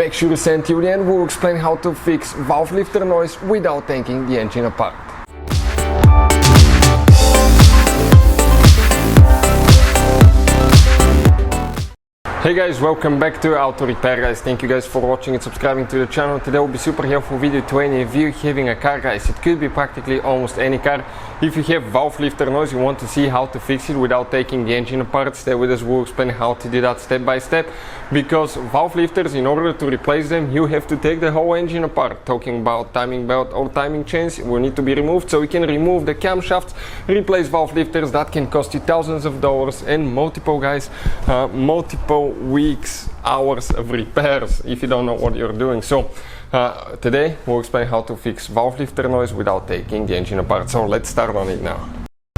Make sure to stay until the end. We'll explain how to fix valve lifter noise without taking the engine apart. Hey guys, welcome back to Auto Repair guys. Thank you guys for watching and subscribing to the channel. Today will be super helpful video to any of you having a car guys. It could be practically almost any car. If you have valve lifter noise, you want to see how to fix it without taking the engine apart, stay with us. We'll explain how to do that step by step. Because valve lifters, in order to replace them, you have to take the whole engine apart. Talking about timing belt or timing chains will need to be removed, so we can remove the camshafts, replace valve lifters. That can cost you thousands of dollars and multiple weeks, hours of repairs if you don't know what you're doing. So today we'll explain how to fix valve lifter noise without taking the engine apart. So let's start on it now.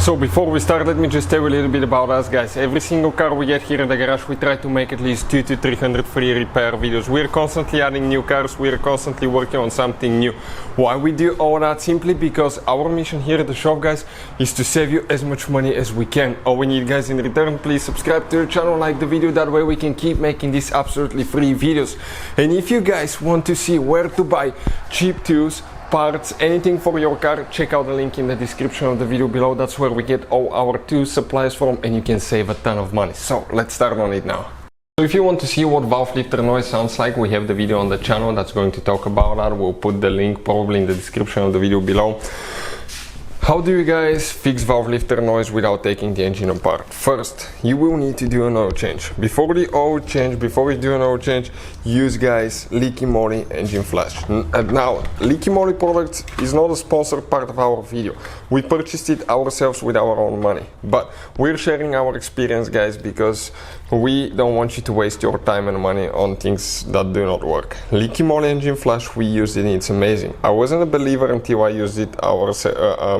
So before we start, let me just tell you a little bit about us guys. Every single car we get here in the garage, we try to make at least 200 to 300 free repair videos. We're constantly adding new cars, we're constantly working on something new. Why we do all that? Simply because our mission here at the shop guys is to save you as much money as we can. All we need guys in return, please subscribe to the channel, like the video, that way we can keep making these absolutely free videos. And if you guys want to see where to buy cheap tools, parts, anything for your car, check out the link in the description of the video below. That's where we get all our tool supplies from, and you can save a ton of money. So let's start on it now. So if you want to see what valve lifter noise sounds like, we have the video on the channel that's going to talk about that. We'll put the link probably in the description of the video below. How do you guys fix valve lifter noise without taking the engine apart? First, you will need to do an oil change. Before you do an oil change, use guys leaky moly engine flush. Now, leaky moly products is not a sponsored part of our video. We purchased it ourselves with our own money, but we're sharing our experience guys because we don't want you to waste your time and money on things that do not work. Leaky moly engine flush, we used it, it's amazing. I wasn't a believer until I used it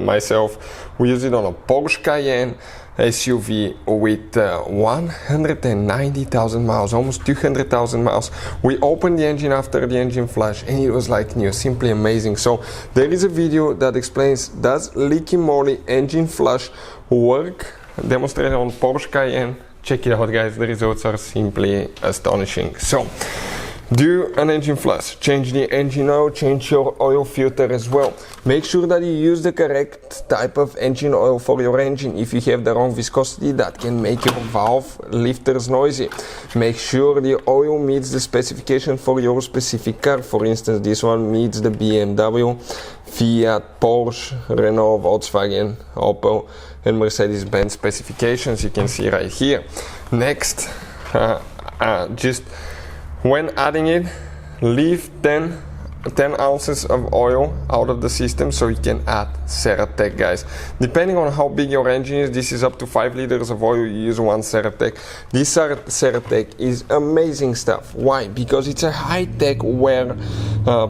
myself. We use it on a Porsche Cayenne SUV with 190,000 miles, almost 200,000 miles. We opened the engine after the engine flush and it was like new, simply amazing. So there is a video that explains, does leaky moly engine flush work, demonstrated on Porsche Cayenne. Check it out guys, the results are simply astonishing. So do an engine flush, change the engine oil, change your oil filter as well. Make sure that you use the correct type of engine oil for your engine. If you have the wrong viscosity, that can make your valve lifters noisy. Make sure the oil meets the specification for your specific car. For instance, this one meets the BMW, Fiat, Porsche, Renault, Volkswagen, Opel and Mercedes-Benz specifications. You can see right here. Next, just when adding it, leave 10 ounces of oil out of the system so you can add ceratec guys. Depending on how big your engine is, this is up to 5 liters of oil, you use 1 ceratec. This ceratec is amazing stuff. Why? Because it's a high-tech wear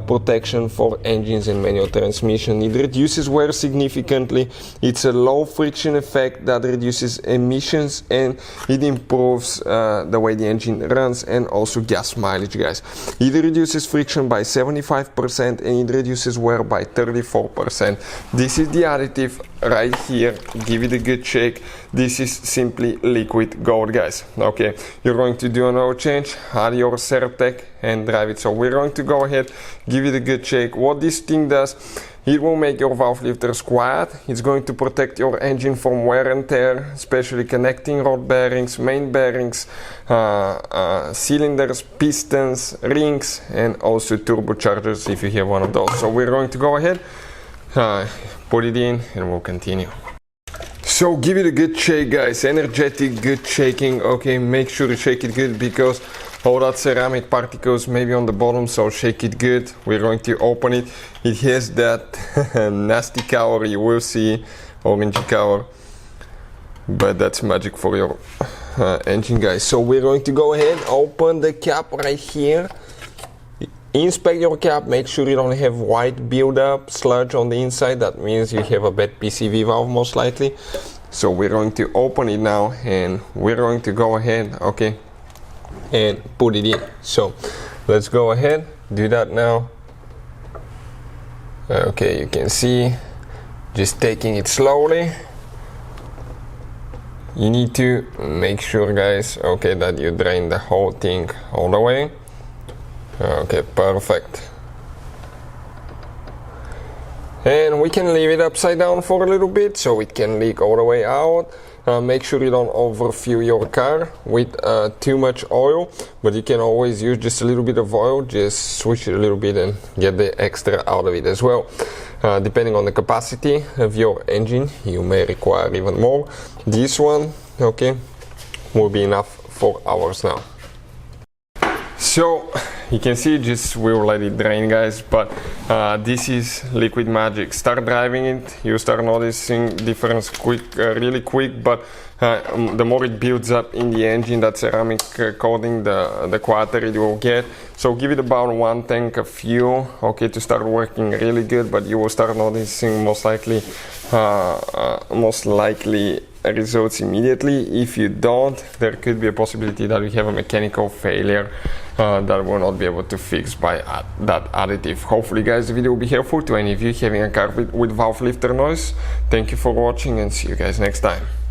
protection for engines and manual transmission. It reduces wear significantly. It's a low friction effect that reduces emissions, and it improves the way the engine runs and also gas mileage guys. It reduces friction by 75% and it reduces wear by 34%. This is the additive right here. Give it a good shake. This is simply liquid gold guys. Okay, you're going to do an oil change, add your ceratec and drive it. So we're going to go ahead, give it a good shake. What this thing does, it will make your valve lifters quiet. It's going to protect your engine from wear and tear, especially connecting rod bearings, main bearings, cylinders, pistons, rings, and also turbochargers if you have one of those. So we're going to go ahead, put it in, and we'll continue. So give it a good shake guys, energetic, good shaking. Okay, make sure to shake it good because all that ceramic particles maybe on the bottom, so shake it good. We're going to open it. It has that nasty color, you will see, orangey color, but that's magic for your engine guys. So we're going to go ahead, open the cap right here, inspect your cap, make sure you don't have white buildup, sludge on the inside. That means you have a bad PCV valve most likely. So we're going to open it now and we're going to go ahead, okay, and put it in. So let's go ahead, do that now. Okay, you can see, just taking it slowly. You need to make sure guys, okay, that you drain the whole thing all the way. Okay, perfect. And we can leave it upside down for a little bit so it can leak all the way out. Make sure you don't overfill your car with too much oil, but you can always use just a little bit of oil, just switch it a little bit and get the extra out of it as well. Depending on the capacity of your engine, you may require even more. This one, okay, will be enough for ours now. So you can see, just we'll let it drain, guys, but this is liquid magic. Start driving it, you start noticing difference really quick, but the more it builds up in the engine, that ceramic coating, the quieter it will get. So give it about 1 tank of fuel, okay, to start working really good, but you will start noticing most likely results immediately. If you don't, there could be a possibility that we have a mechanical failure that we'll not be able to fix by that additive. Hopefully, guys, the video will be helpful to any of you having a car with valve lifter noise. Thank you for watching and see you guys next time.